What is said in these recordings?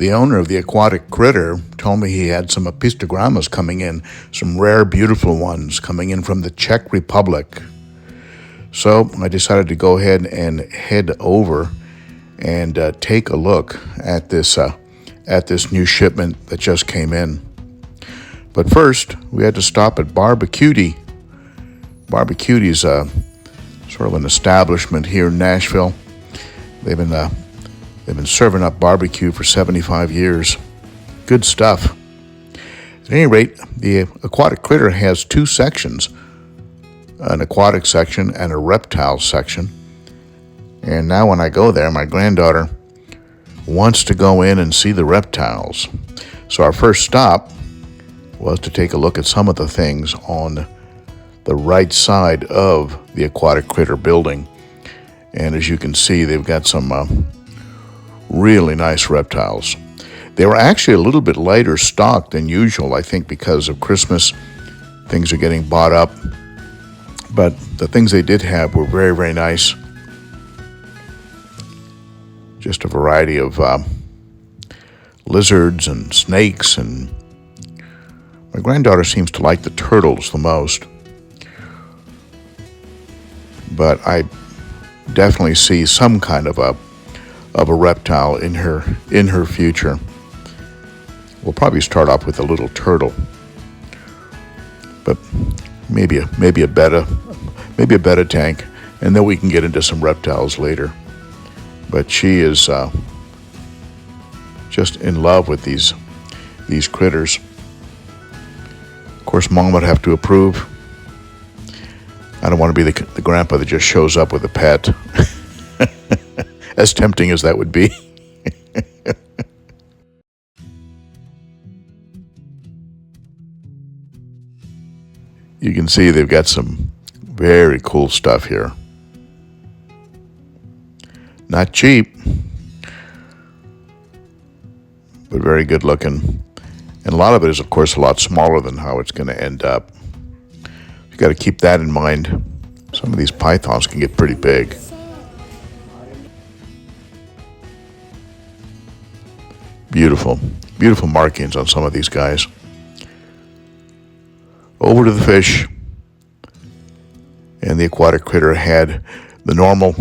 The owner of the Aquatic Critter told me he had some apistogrammas coming in, some rare, beautiful ones coming in from the Czech Republic. So I decided to go ahead and head over and take a look at this new shipment that just came in. But first, we had to stop at Bar-B-Cutie. Bar-B-Cutie is sort of an establishment here in Nashville. They've been serving up barbecue for 75 years. Good stuff. At any rate, the Aquatic Critter has two sections, an aquatic section and a reptile section. And now when I go there, my granddaughter wants to go in and see the reptiles. So our first stop was to take a look at some of the things on the right side of the Aquatic Critter building. And as you can see, they've got some really nice reptiles. They were actually a little bit lighter stocked than usual, I think because of Christmas. Things are getting bought up. But the things they did have were very, very nice. Just a variety of lizards and snakes, and my granddaughter seems to like the turtles the most. But I definitely see some kind of a reptile in her future. We'll probably start off with a little turtle, but maybe a betta tank, and then we can get into some reptiles later. But she is just in love with these critters. Of course, Mom would have to approve. I don't want to be the grandpa that just shows up with a pet, as tempting as that would be. You can see they've got some very cool stuff here. Not cheap, but very good looking. And a lot of it is, of course, a lot smaller than how it's going to end up. You got to keep that in mind. Some of these pythons can get pretty big. Beautiful, beautiful markings on some of these guys. Over to the fish. And the Aquatic Critter had the normal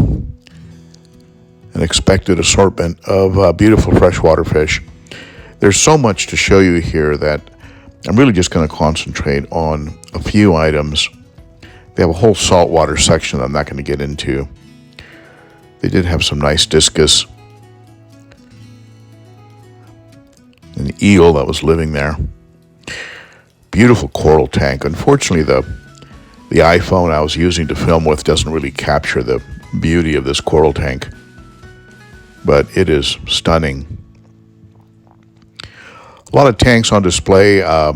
and expected assortment of beautiful freshwater fish. There's so much to show you here that I'm really just going to concentrate on a few items. They have a whole saltwater section that I'm not going to get into. They did have some nice discus. An eel that was living there. Beautiful coral tank. Unfortunately, the iPhone I was using to film with doesn't really capture the beauty of this coral tank. But it is stunning. A lot of tanks on display, for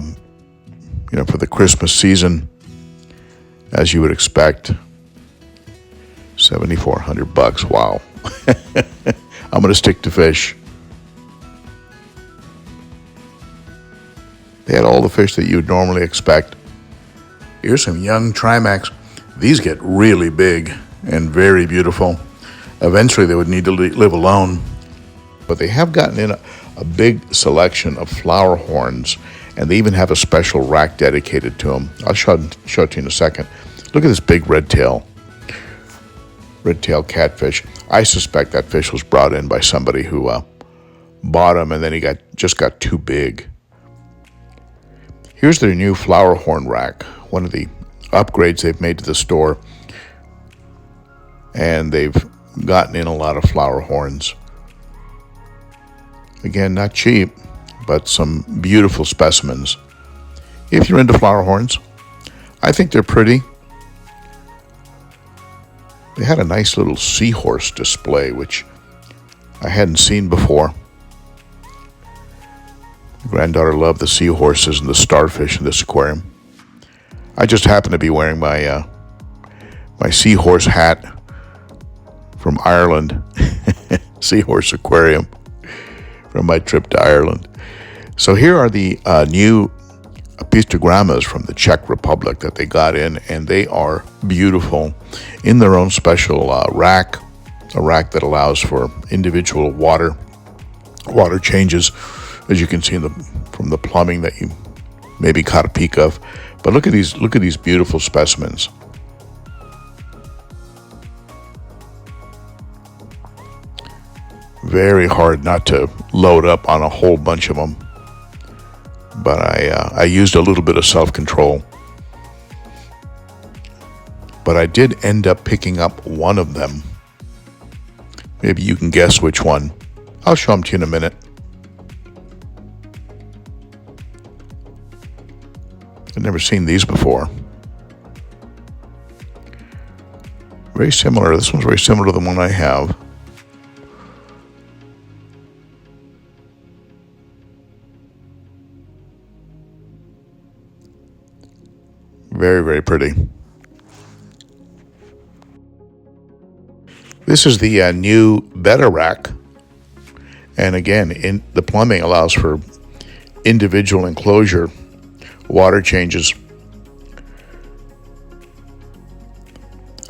the Christmas season, as you would expect. $7,400. Wow. I'm going to stick to fish. They had all the fish that you would normally expect. Here's some young Trimax. These get really big and very beautiful. Eventually they would need to live alone. But they have gotten in a big selection of Flowerhorns, and they even have a special rack dedicated to them. I'll show it to you in a second. Look at this big red-tail catfish. I suspect that fish was brought in by somebody who bought him, and then he just got too big. Here's their new Flowerhorn Rack, one of the upgrades they've made to the store. And they've gotten in a lot of flower horns. Again, not cheap, but some beautiful specimens. If you're into flower horns, I think they're pretty. They had a nice little seahorse display, which I hadn't seen before. My granddaughter loved the seahorses and the starfish in this aquarium. I just happen to be wearing my seahorse hat from Ireland, Seahorse Aquarium, from my trip to Ireland. So here are the new apistogrammas from the Czech Republic that they got in, and they are beautiful in their own special rack, a rack that allows for individual water water changes, as you can see from the plumbing that you maybe caught a peek of. But look at these beautiful specimens. Very hard not to load up on a whole bunch of them, but I used a little bit of self-control. But I did end up picking up one of them. Maybe you can guess which one. I'll show them to you in a minute. I've never seen these before. Very similar. This one's very similar to the one I have. Very, very pretty. This is the new Betta Rack. And again, the plumbing allows for individual enclosure water changes.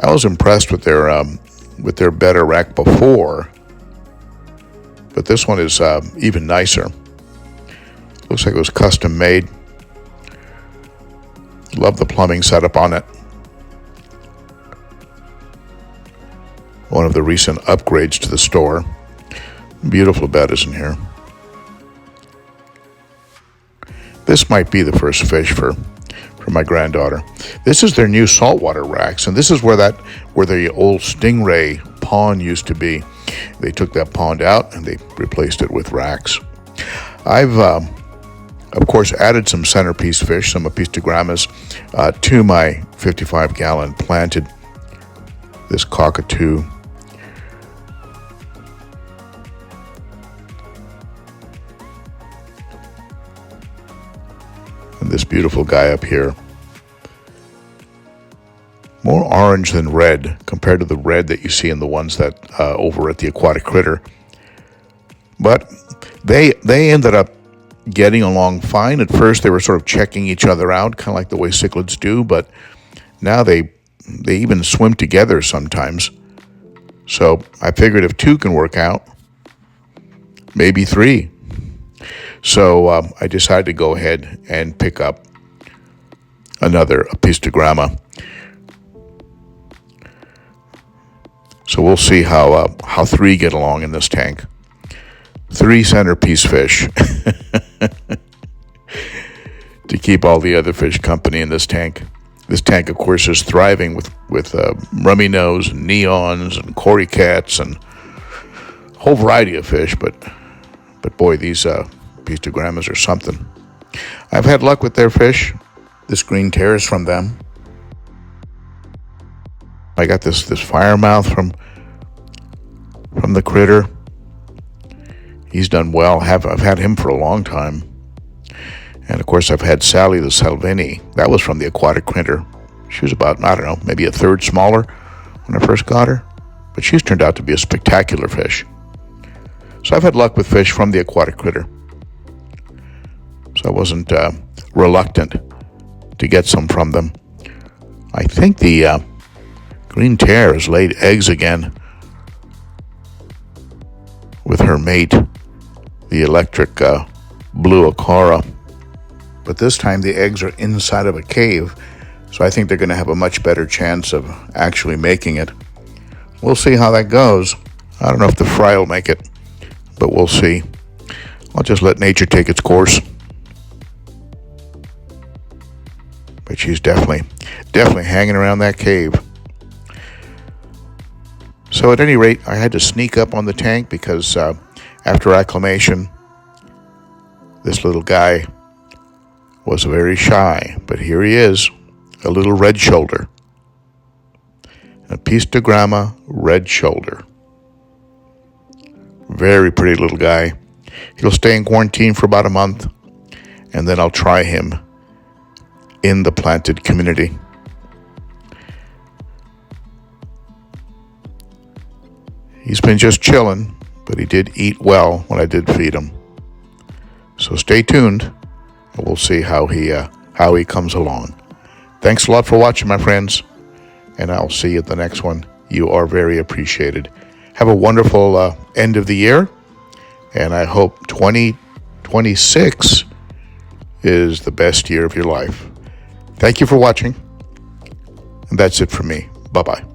I was impressed with their Betta Rack before, but this one is even nicer. Looks like it was custom made. Love the plumbing setup on it. One of the recent upgrades to the store. Beautiful bettas in here. This might be the first fish for my granddaughter. This is their new saltwater racks, and this is where the old stingray pond used to be. They took that pond out and they replaced it with racks. I've of course added some centerpiece fish, some apistogrammas, to my 55-gallon planted. This cockatoo. And this beautiful guy up here. More orange than red compared to the red that you see in the ones that over at the Aquatic Critter. But they ended up getting along fine. At first they were sort of checking each other out, kind of like the way cichlids do, but now they even swim together sometimes. So I figured if two can work out, maybe three. So I decided to go ahead and pick up another apistogramma. So we'll see how three get along in this tank. 3 centerpiece fish to keep all the other fish company in this tank. This tank, of course, is thriving with rummy nose and neons and cory cats and a whole variety of fish. But boy, these apistogrammas are something. I've had luck with their fish. This green tear is from them. I got this firemouth from the critter. He's done well. I've had him for a long time. And of course I've had Sally the Salvini. That was from the Aquatic Critter. She was about, I don't know, maybe a third smaller when I first got her. But she's turned out to be a spectacular fish. So I've had luck with fish from the Aquatic Critter. So I wasn't reluctant to get some from them. I think the green tear has laid eggs again with her mate, the electric blue Ochart. But this time the eggs are inside of a cave, so I think they're going to have a much better chance of actually making it. We'll see how that goes. I don't know if the fry will make it, but we'll see. I'll just let nature take its course. But she's definitely hanging around that cave. So at any rate, I had to sneak up on the tank because after acclimation, this little guy was very shy. But here he is, a little red shoulder. An apistogramma red shoulder. Very pretty little guy. He'll stay in quarantine for about a month, and then I'll try him in the planted community. He's been just chilling, but he did eat well when I did feed him. So stay tuned, and we'll see how he comes along. Thanks a lot for watching, my friends, and I'll see you at the next one. You are very appreciated. Have a wonderful end of the year, And I hope 2026 is the best year of your life. Thank you for watching. And that's it for me. Bye-bye.